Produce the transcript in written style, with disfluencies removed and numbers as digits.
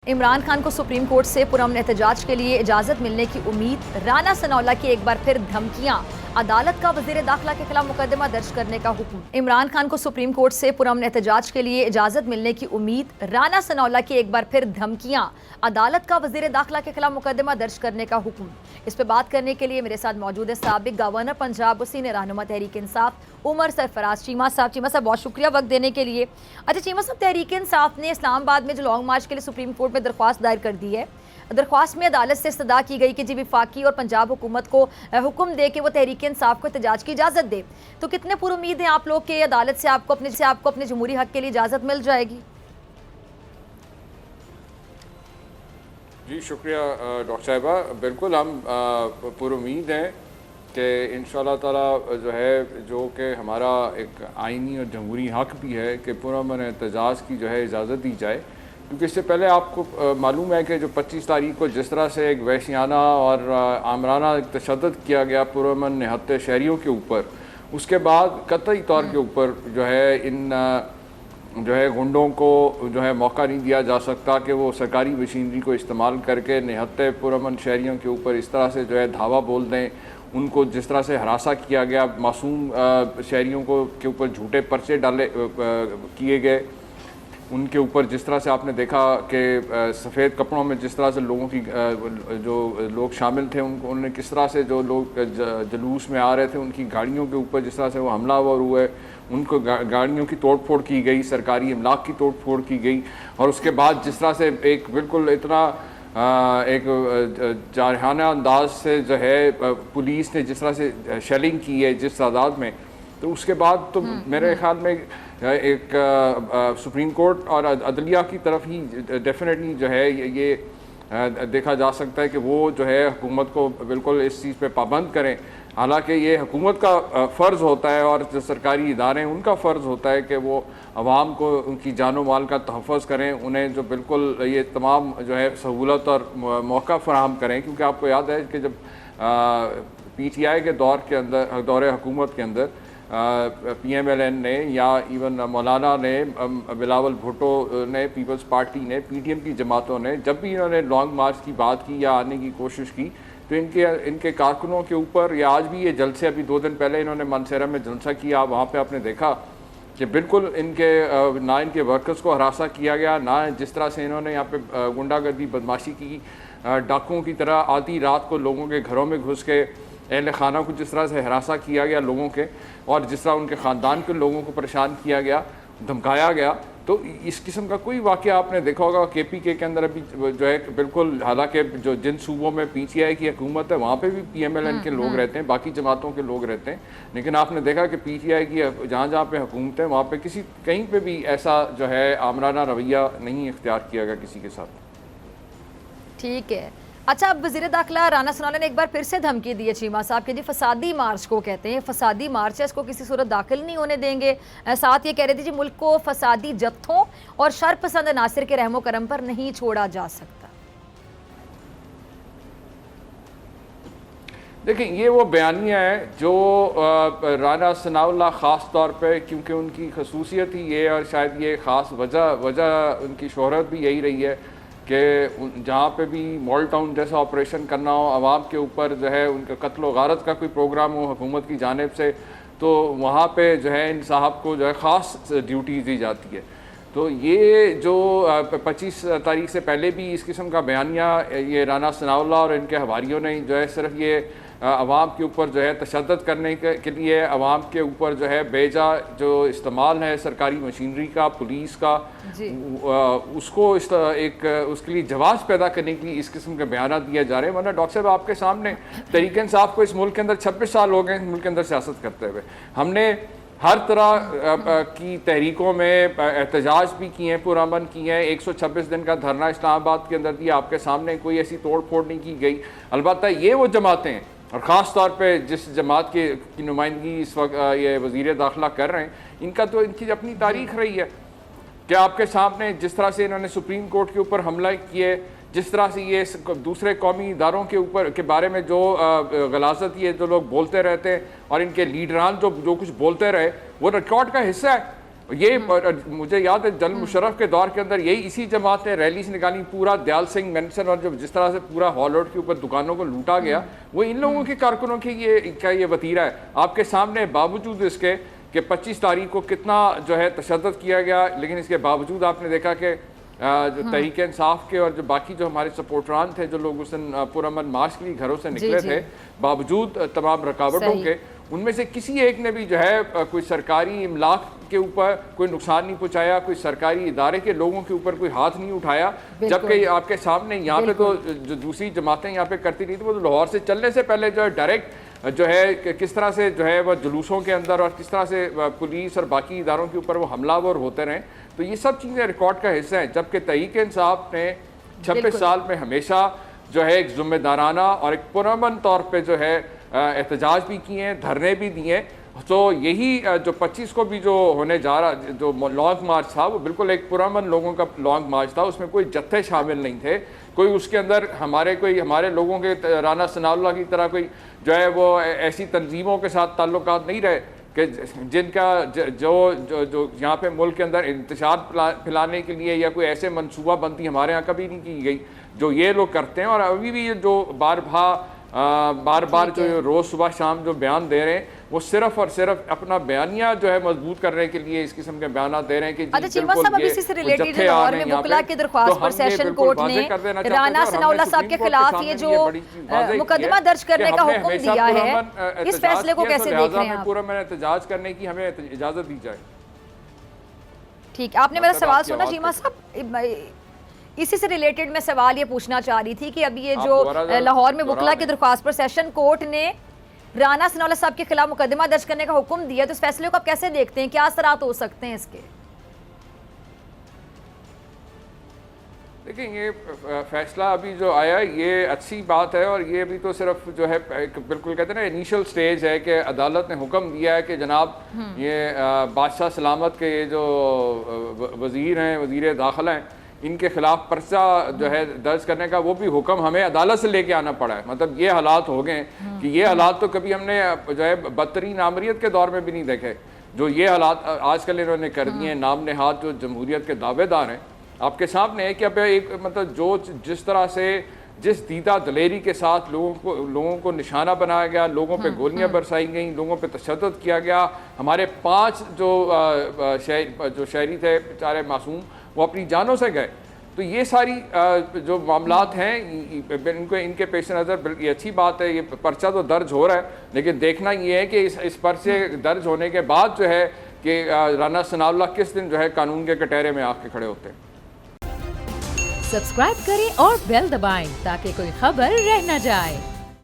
عمران خان کو supreme court سے پرامن احتجاج کے لیے اجازت ملنے کی امید، رانا ثناءاللہ کی ایک بار پھر دھمکیاں، عدالت کا وزیر داخلہ کے خلاف مقدمہ درج کرنے کا حکم۔ عمران خان کو سپریم کورٹ سے پرامن احتجاج کے لیے اجازت ملنے کی امید، رانا ثناءاللہ کی ایک بار پھر دھمکیاں، عدالت کا وزیر داخلہ کے خلاف مقدمہ درج کرنے کا حکم۔ اس پہ بات کرنے کے لیے میرے ساتھ موجود ہے سابق گورنر پنجاب وسیم رہنما تحریک انصاف عمر سرفراز۔ چیمہ صاحب بہت شکریہ وقت دینے کے لیے۔ اچھا چیمہ صاحب، تحریک انصاف نے اسلام آباد میں جو لانگ مارچ کے لیے سپریم کورٹ میں درخواست دائر کر دی ہے، درخواست میں عدالت سے استدعا کی گئی کہ جی وفاقی اور پنجاب حکومت کو حکم دے کہ وہ تحریک انصاف کو احتجاج کی اجازت دے، تو کتنے پر امید ہیں آپ لوگ کہ عدالت سے آپ کو اپنے جمہوری حق کے لیے اجازت مل جائے گی؟ جی شکریہ ڈاکٹر صاحبہ، بالکل ہم پر امید ہیں کہ انشاءاللہ تعالی جو ہے جو کہ ہمارا ایک آئینی اور جمہوری حق بھی ہے کہ پرامن احتجاج کی جو ہے اجازت دی جائے، کیونکہ اس سے پہلے آپ کو معلوم ہے کہ جو 25 تاریخ کو جس طرح سے ایک وحشیانہ اور آمرانہ تشدد کیا گیا پرامن نہتے شہریوں کے اوپر، اس کے بعد قطعی طور کے اوپر جو ہے ان جو ہے گنڈوں کو جو ہے موقع نہیں دیا جا سکتا کہ وہ سرکاری مشینری کو استعمال کر کے نہتے پرامن شہریوں کے اوپر اس طرح سے جو ہے دھاوا بول دیں، ان کو جس طرح سے ہراساں کیا گیا، معصوم شہریوں کو کے اوپر جھوٹے پرچے کیے گئے، ان کے اوپر جس طرح سے آپ نے دیکھا کہ سفید کپڑوں میں جس طرح سے لوگوں کی جو لوگ شامل تھے انہوں نے کس طرح سے جو لوگ جلوس میں آ رہے تھے ان کی گاڑیوں کے اوپر جس طرح سے وہ حملہ آور ہوئے، ان کو گاڑیوں کی توڑ پھوڑ کی گئی، سرکاری املاک کی توڑ پھوڑ کی گئی، اور اس کے بعد جس طرح سے ایک بالکل اتنا ایک جارحانہ انداز سے جو ہے پولیس نے جس طرح سے شیلنگ کی ہے جس تعداد میں، تو اس کے بعد تو میرے خیال میں ایک سپریم کورٹ اور عدلیہ کی طرف ہی ڈیفینیٹلی جو ہے یہ دیکھا جا سکتا ہے کہ وہ جو ہے حکومت کو بالکل اس چیز پہ پابند کریں، حالانکہ یہ حکومت کا فرض ہوتا ہے اور جو سرکاری ادارے ہیں ان کا فرض ہوتا ہے کہ وہ عوام کو ان کی جان و مال کا تحفظ کریں، انہیں جو بالکل یہ تمام جو ہے سہولت اور موقع فراہم کریں، کیونکہ آپ کو یاد ہے کہ جب پی ٹی آئی کے دور حکومت کے اندر پی ایم ایل این نے یا ایون مولانا نے، بلاول بھٹو نے، پیپلز پارٹی نے، پی ٹی ایم کی جماعتوں نے جب بھی انہوں نے لانگ مارچ کی بات کی یا آنے کی کوشش کی تو ان کے کارکنوں کے اوپر، یا آج بھی یہ جلسے ابھی 2 دن پہلے انہوں نے مانسہرہ میں جلسہ کیا، وہاں پہ آپ نے دیکھا کہ بالکل نہ ان کے ورکرز کو ہراساں کیا گیا، نہ جس طرح سے انہوں نے یہاں پہ غنڈہ گردی بدماشی کی، ڈاکوؤں کی طرح آدھی رات کو لوگوں کے گھروں میں گھس کے اہل خانہ کو جس طرح سے ہراساں کیا گیا لوگوں کے، اور جس طرح ان کے خاندان کے لوگوں کو پریشان کیا گیا، دھمکایا گیا، تو اس قسم کا کوئی واقعہ آپ نے دیکھا ہوگا کے پی کے اندر ابھی جو ہے بالکل، حالانکہ جو جن صوبوں میں پی ٹی آئی کی حکومت ہے وہاں پہ بھی پی ایم ایل این کے لوگ رہتے ہیں، باقی جماعتوں کے لوگ رہتے ہیں، لیکن آپ نے دیکھا کہ پی ٹی آئی کی جہاں پہ حکومت ہے وہاں پہ کہیں پہ بھی ایسا جو ہے آمرانہ رویہ نہیں اختیار کیا گیا کسی کے ساتھ۔ ٹھیک ہے۔ اچھا، اب وزیر داخلہ رانا ثناءاللہ نے ایک بار پھر سے دھمکی دی ہے چیمہ صاحب کہ جی فسادی مارچ کو کہتے ہیں، فسادی مارچ ہے، اس کو کسی صورت داخل نہیں ہونے دیں گے، ساتھ یہ کہہ رہے تھے جی ملک کو فسادی جتھوں اور شر پسند عناصر کے رحم و کرم پر نہیں چھوڑا جا سکتا۔ دیکھیں یہ وہ بیانیہ ہے جو رانا ثناءاللہ خاص طور پہ، کیونکہ ان کی خصوصیت ہی یہ، اور شاید یہ خاص وجہ ان کی شہرت بھی یہی رہی ہے کہ جہاں پہ بھی مال ٹاؤن جیسا آپریشن کرنا ہو، عوام کے اوپر جو ہے ان کا قتل و غارت کا کوئی پروگرام ہو حکومت کی جانب سے، تو وہاں پہ جو ہے ان صاحب کو جو ہے خاص ڈیوٹی دی جاتی ہے۔ تو یہ جو 25 تاریخ سے پہلے بھی اس قسم کا بیانیہ یہ رانا ثناءاللہ اور ان کے حواریوں نے جو ہے صرف یہ عوام کے اوپر جو ہے تشدد کرنے کے لیے، عوام کے اوپر جو ہے بیجا جو استعمال ہے سرکاری مشینری کا، پولیس کا، اس کو اس کے لیے جواز پیدا کرنے کے لیے اس قسم کے بیانات دیا جا رہے ہیں، ورنہ ڈاکٹر صاحب آپ کے سامنے تحریک انصاف کو اس ملک کے اندر 26 سال ہو گئے اس ملک کے اندر سیاست کرتے ہوئے، ہم نے ہر طرح کی تحریکوں میں احتجاج بھی کیے ہیں، پرامن کیے ہیں، 126 دن کا دھرنا اسلام آباد کے اندر دیا، آپ کے سامنے کوئی ایسی توڑ پھوڑ نہیں کی گئی۔ البتہ یہ وہ جماعتیں ہیں، اور خاص طور پہ جس جماعت کی نمائندگی اس وقت یہ وزیر داخلہ کر رہے ہیں، ان کا تو ان کی اپنی تاریخ رہی ہے کہ آپ کے سامنے جس طرح سے انہوں نے سپریم کورٹ کے اوپر حملہ کیے، جس طرح سے یہ دوسرے قومی اداروں کے اوپر کے بارے میں جو غلاظت یہ جو لوگ بولتے رہتے ہیں، اور ان کے لیڈران جو کچھ بولتے رہے وہ ریکارڈ کا حصہ ہے، یہ مجھے یاد ہے جنرل مشرف کے دور کے اندر یہی اسی جماعت نے ریلی سے نکالی, پورا دیال سنگھ مینسن اور جس طرح سے پورا ہال روڈ کے اوپر دکانوں کو لوٹا گیا, وہ ان لوگوں کے کارکنوں کی یہ وتیرہ ہے. آپ کے سامنے باوجود اس کے کہ 25 تاریخ کو کتنا جو ہے تشدد کیا گیا, لیکن اس کے باوجود آپ نے دیکھا کہ جو تحریک انصاف کے اور جو باقی جو ہمارے سپورٹران تھے, جو لوگ اس دن پرامن مارچ کے لیے گھروں سے نکلے تھے, باوجود تمام رکاوٹوں کے, ان میں سے کسی ایک نے بھی جو ہے کوئی سرکاری املاک کے اوپر کوئی نقصان نہیں پہنچایا, کوئی سرکاری ادارے کے لوگوں کے اوپر کوئی ہاتھ نہیں اٹھایا. جبکہ آپ کے سامنے یہاں پہ تو جو دوسری جماعتیں یہاں پہ کرتی رہی تھی, وہ لاہور سے چلنے سے پہلے جو ہے ڈائریکٹ جو ہے کس طرح سے جو ہے وہ جلوسوں کے اندر اور کس طرح سے پولیس اور باقی اداروں کے اوپر وہ حملہ ور ہوتے رہیں. تو یہ سب چیزیں ریکارڈ کا حصہ ہیں. جبکہ تحریک انصاف نے 26 سال میں ہمیشہ جو ہے ایک ذمہ دارانہ اور ایک پرامن طور پہ جو ہے احتجاج بھی کیے ہیں, دھرنے بھی دیے. تو یہی جو 25 کو بھی جو ہونے جا رہا جو لانگ مارچ تھا, وہ بالکل ایک پرامن لوگوں کا لانگ مارچ تھا. اس میں کوئی جتھے شامل نہیں تھے, کوئی اس کے اندر ہمارے لوگوں کے رانا ثناء اللہ کی طرح کوئی جو ہے وہ ایسی تنظیموں کے ساتھ تعلقات نہیں رہے کہ جن کا جو یہاں پہ ملک کے اندر انتشار پھیلانے کے لیے یا کوئی ایسے منصوبہ بندی ہمارے ہاں کبھی نہیں کی گئی جو یہ لوگ کرتے ہیں. اور ابھی بھی جو بار بار جو روز صبح شام جو بیان دے رہے ہیں, وہ صرف اور صرف اپنا بیانیہ جو ہے مضبوط کرنے کے لیے اس قسم کے بیانات دے رہے ہیں کہ چیمہ صاحب اب اسی سے ریلیٹڈ لاہور میں وکلا کی درخواست پر سیشن کورٹ نے رانا ثناء اللہ صاحب کے خلاف یہ جو مقدمہ درج کرنے کا حکم دیا ہے, اس فیصلے کو کیسے دیکھ رہے ہیں آپ؟ پورا میں احتجاج کرنے کی ہمیں اجازت دی جائے. ٹھیک, آپ نے میرا سوال سنا چیمہ صاحب؟ اسی سے ریلیٹڈ میں سوال یہ پوچھنا چاہ رہی تھی کہ ابھی یہ جو لاہور میں وکلا کی درخواست پر سیشن کورٹ نے رانا ثناء اللہ صاحب کے خلاف مقدمہ درج کرنے کا حکم دیا, تو اس فیصلے کو آپ کیسے دیکھتے ہیں, کیا اثرات ہو سکتے ہیں اس کے؟ دیکھیں, یہ فیصلہ ابھی جو آیا یہ اچھی بات ہے, اور یہ ابھی تو صرف جو ہے بالکل کہتے ہیں نا انیشل سٹیج ہے کہ عدالت نے حکم دیا ہے کہ جناب یہ بادشاہ سلامت کے یہ جو وزیر ہیں, وزیر داخلہ ہیں, ان کے خلاف پرچہ جو ہے درج کرنے کا وہ بھی حکم ہمیں عدالت سے لے کے آنا پڑا ہے. مطلب یہ حالات ہو گئے کہ یہ حالات تو کبھی ہم نے جو ہے بدترین آمریت کے دور میں بھی نہیں دیکھے, جو یہ حالات آج کل انہوں نے کر دیے ہیں. نام نہاد جو جمہوریت کے دعوے دار ہیں آپ کے سامنے ہے کہ اب ایک مطلب جس طرح سے جس دیدہ دلیری کے ساتھ لوگوں کو نشانہ بنایا گیا, لوگوں پہ گولیاں برسائی گئیں, لوگوں پہ تشدد کیا گیا. ہمارے 5 جو شہری تھے بیچارے معصوم, وہ اپنی جانوں سے گئے. تو یہ ساری جو معاملات ہیں ان کے پیش نظر یہ اچھی بات ہے. یہ پرچہ تو درج ہو رہا ہے, لیکن دیکھنا یہ ہے کہ اس پرچے درج ہونے کے بعد جو ہے کہ رانا ثناء اللہ کس دن جو ہے قانون کے کٹہرے میں آ کے کھڑے ہوتے ہیں. سبسکرائب کریں اور بیل دبائیں تاکہ کوئی خبر رہ نہ جائے.